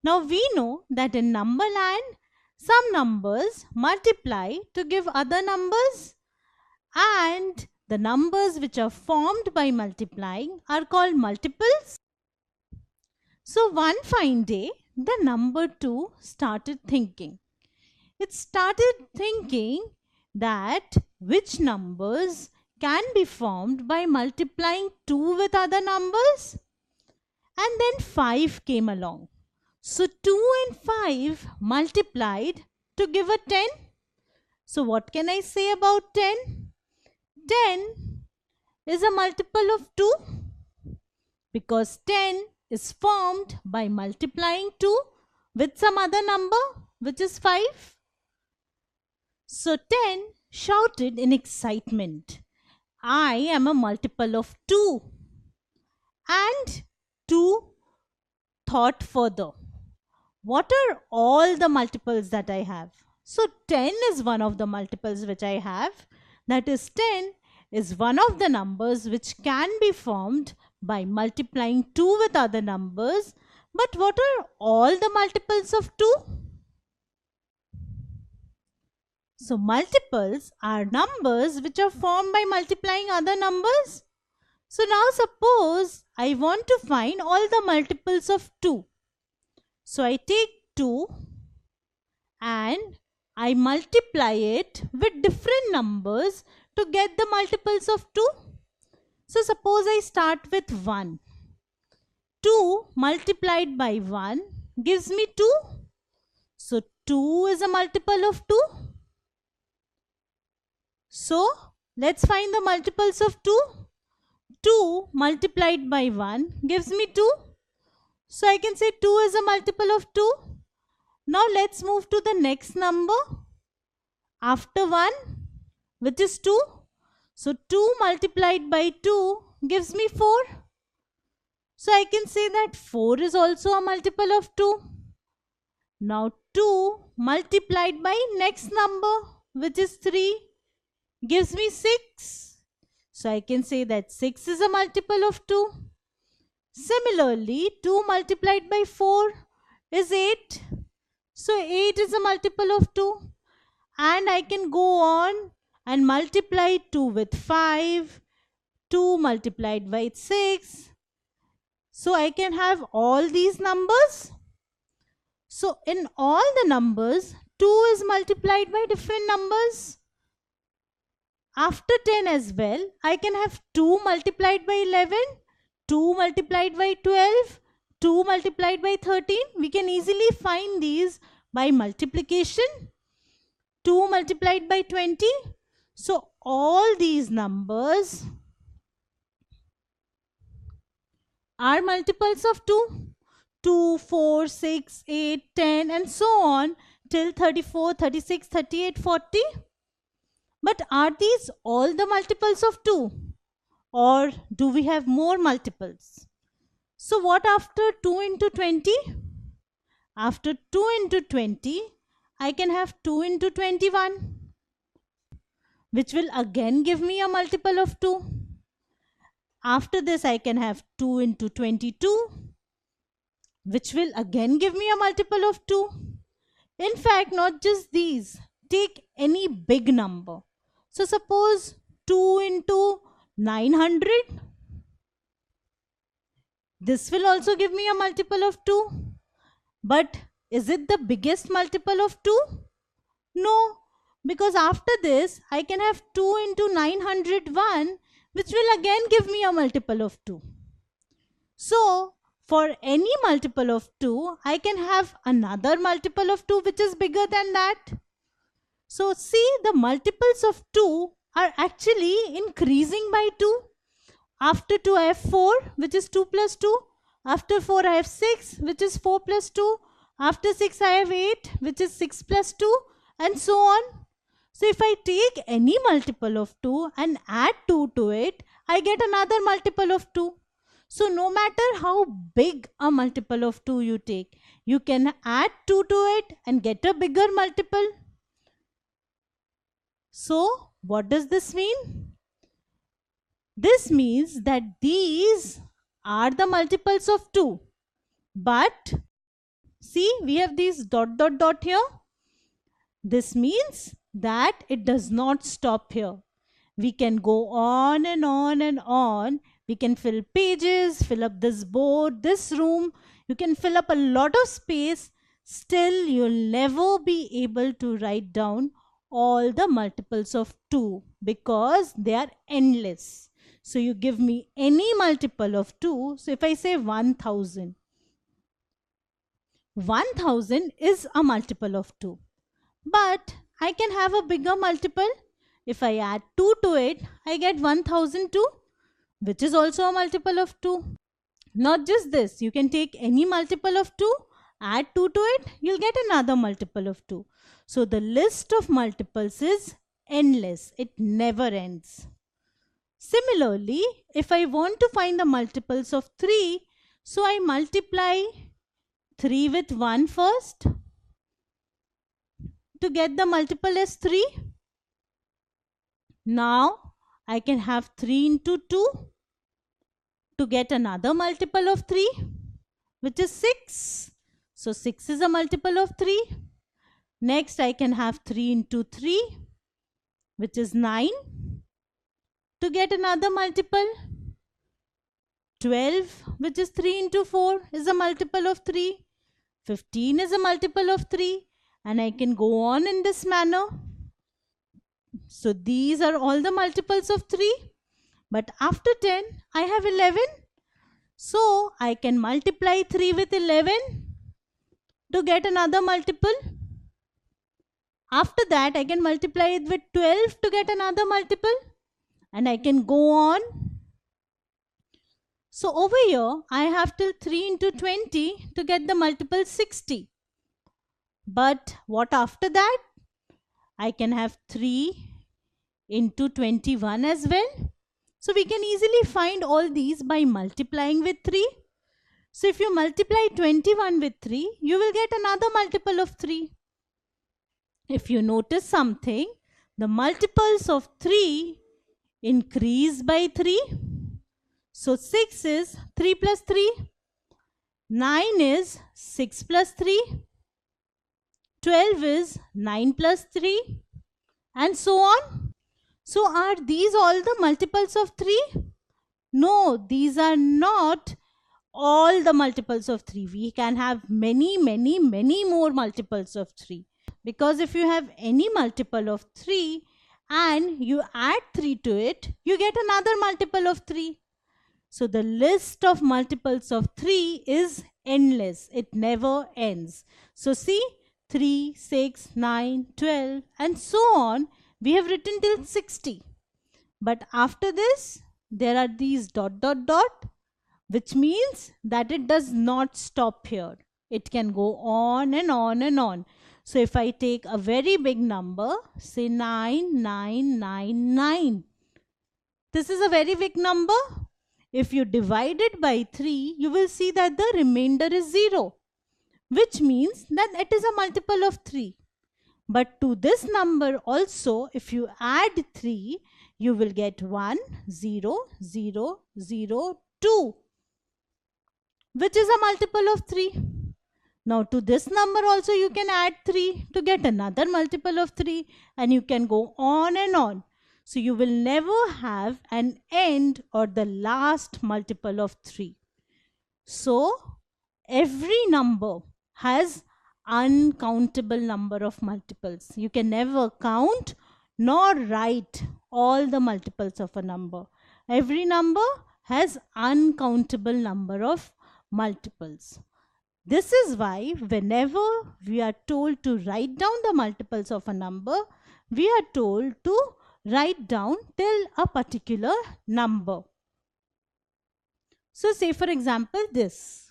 Now we know that in numberland, some numbers multiply to give other numbers, and the numbers which are formed by multiplying are called multiples. So one fine day, the number 2 started thinking. It started thinking that which numbers can be formed by multiplying 2 with other numbers. And then 5 came along. So 2 and 5 multiplied to give a 10. So what can I say about 10? 10 is a multiple of 2 because 10 is formed by multiplying 2 with some other number, which is 5. So 10 shouted in excitement, I am a multiple of 2. And 2 thought further, what are all the multiples that I have? So 10 is one of the multiples which I have. That is 10 is one of the numbers which can be formed by multiplying 2 with other numbers. But what are all the multiples of 2? So multiples are numbers which are formed by multiplying other numbers. So now suppose I want to find all the multiples of 2. So I take 2 and I multiply it with different numbers to get the multiples of 2. So suppose I start with 1. 2 multiplied by 1 gives me 2. So 2 is a multiple of 2. So let's find the multiples of 2. 2 multiplied by 1 gives me 2. So I can say 2 is a multiple of 2. Now let's move to the next number after 1, which is 2. So 2 multiplied by 2 gives me 4. So I can say that 4 is also a multiple of 2. Now 2 multiplied by next number, which is 3, gives me 6. So I can say that 6 is a multiple of 2. Similarly, 2 multiplied by 4 is 8. So 8 is a multiple of 2. And I can go on and multiply 2 with 5. 2 multiplied by 6. So I can have all these numbers. So in all the numbers, 2 is multiplied by different numbers. After 10 as well, I can have 2 multiplied by 11, 2 multiplied by 12, 2 multiplied by 13. We can easily find these by multiplication. 2 multiplied by 20. So all these numbers are multiples of 2. 2, 4, 6, 8, 10 and so on till 34, 36, 38, 40. But are these all the multiples of 2? Or do we have more multiples? So what after 2 into 20? After 2 into 20, I can have 2 into 21, which will again give me a multiple of 2. After this, I can have 2 into 22, which will again give me a multiple of 2. In fact, not just these. Take any big number. So suppose 2 into 900. This will also give me a multiple of 2. But is it the biggest multiple of 2? No, because after this, I can have 2 into 901, which will again give me a multiple of 2. So, for any multiple of 2, I can have another multiple of 2 which is bigger than that. So, see, the multiples of 2 are actually increasing by 2. After 2, I have 4, which is 2 plus 2. After 4, I have 6, which is 4 plus 2. After 6, I have 8, which is 6 plus 2, and so on. So, if I take any multiple of 2 and add 2 to it, I get another multiple of 2. So, no matter how big a multiple of 2 you take, you can add 2 to it and get a bigger multiple. So, what does this mean? This means that these are the multiples of 2, but See, we have these dot dot dot here. This means that it does not stop here. We can go on and on and on. We can fill pages, fill up this board, this room. You can fill up a lot of space. Still, you'll never be able to write down all the multiples of 2 because they are endless. So you give me any multiple of 2. So if I say 1000, 1000 is a multiple of 2. But I can have a bigger multiple. If I add 2 to it, I get 1002, which is also a multiple of 2. Not just this, you can take any multiple of 2, add 2 to it, you'll get another multiple of 2. So the list of multiples is endless. It never ends. Similarly, if I want to find the multiples of 3, so I multiply 3 with 1 first to get the multiple as 3. Now I can have 3 into 2 to get another multiple of 3, which is 6. So 6 is a multiple of 3. Next I can have 3 into 3, which is 9, to get another multiple. 12, which is 3 into 4, is a multiple of 3. 15 is a multiple of 3. And I can go on in this manner. So these are all the multiples of 3. But after 10, I have 11. So I can multiply 3 with 11 to get another multiple. After that, I can multiply it with 12 to get another multiple. And I can go on. So over here, I have till 3 into 20 to get the multiple 60. But what after that? I can have 3 into 21 as well. So we can easily find all these by multiplying with 3. So if you multiply 21 with 3, you will get another multiple of 3. If you notice something, the multiples of 3 increase by 3. So 6 is 3 plus 3. 9 is 6 plus 3. 12 is 9 plus 3, and so on. So are these all the multiples of 3? No, these are not all the multiples of 3. We can have many more multiples of 3. Because if you have any multiple of 3 and you add 3 to it, you get another multiple of 3. So the list of multiples of 3 is endless. It never ends. So see, 3, 6, 9, 12 and so on, we have written till 60. But after this, there are these dot dot dot, which means that it does not stop here. It can go on and on and on. So if I take a very big number, say 9999, this is a very big number. If you divide it by 3, you will see that the remainder is 0. Which means that it is a multiple of 3. But to this number also, if you add 3, you will get 1, 0, 0, 0, 2, which is a multiple of 3. Now to this number also you can add 3 to get another multiple of 3, and you can go on and on. So you will never have an end or the last multiple of 3. So every number has uncountable number of multiples. You can never count nor write all the multiples of a number. Every number has uncountable number of multiples. This is why whenever we are told to write down the multiples of a number, we are told to write down till a particular number. So say for example this.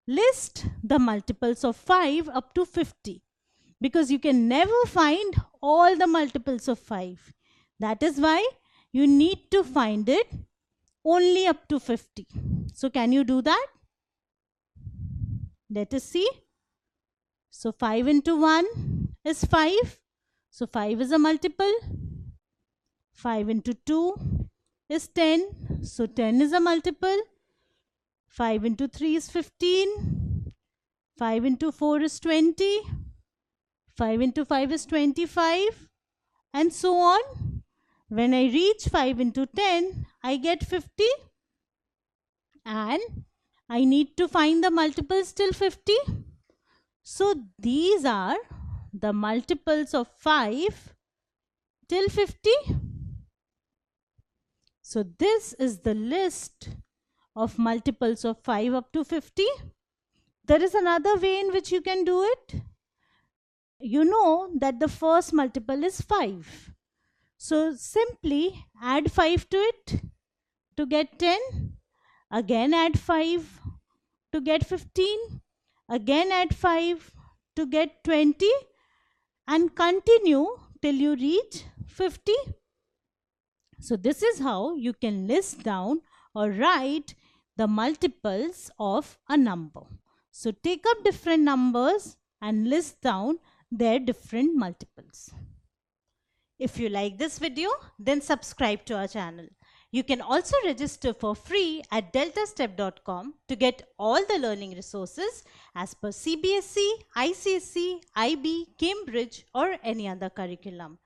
List the multiples of 5 up to 50, because you can never find all the multiples of 5. That is why you need to find it only up to 50. So can you do that? Let us see. So 5 into 1 is 5. So 5 is a multiple. 5 into 2 is 10. So 10 is a multiple. 5 into 3 is 15. 5 into 4 is 20. 5 into 5 is 25. And so on. When I reach 5 into 10, I get 50. And I need to find the multiples till 50. So these are the multiples of 5 till 50. So this is the list of multiples of 5 up to 50. There is another way in which you can do it. You know that the first multiple is 5. So simply add 5 to it to get 10. Again add 5 to get 15. Again add 5 to get 20. And continue till you reach 50. So this is how you can list down or write the multiples of a number. So take up different numbers and list down their different multiples. If you like this video, then subscribe to our channel. You can also register for free at deltastep.com to get all the learning resources as per CBSE, ICSE, IB, Cambridge or any other curriculum.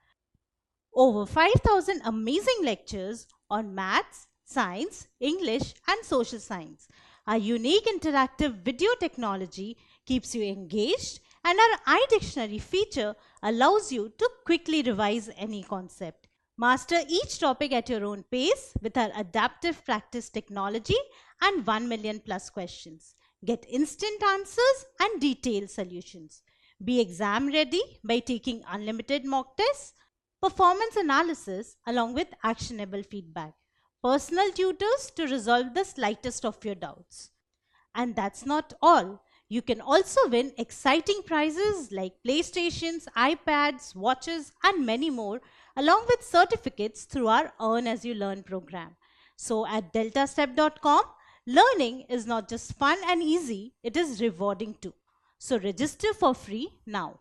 Over 5,000 amazing lectures on maths, science, English and social science. Our unique interactive video technology keeps you engaged, and our iDictionary feature allows you to quickly revise any concept. Master each topic at your own pace with our adaptive practice technology and 1 million plus questions. Get instant answers and detailed solutions. Be exam ready by taking unlimited mock tests, performance analysis along with actionable feedback, personal tutors to resolve the slightest of your doubts. And that's not all. You can also win exciting prizes like PlayStations, iPads, watches and many more, along with certificates through our Earn As You Learn program. So at deltastep.com, learning is not just fun and easy, it is rewarding too. So register for free now.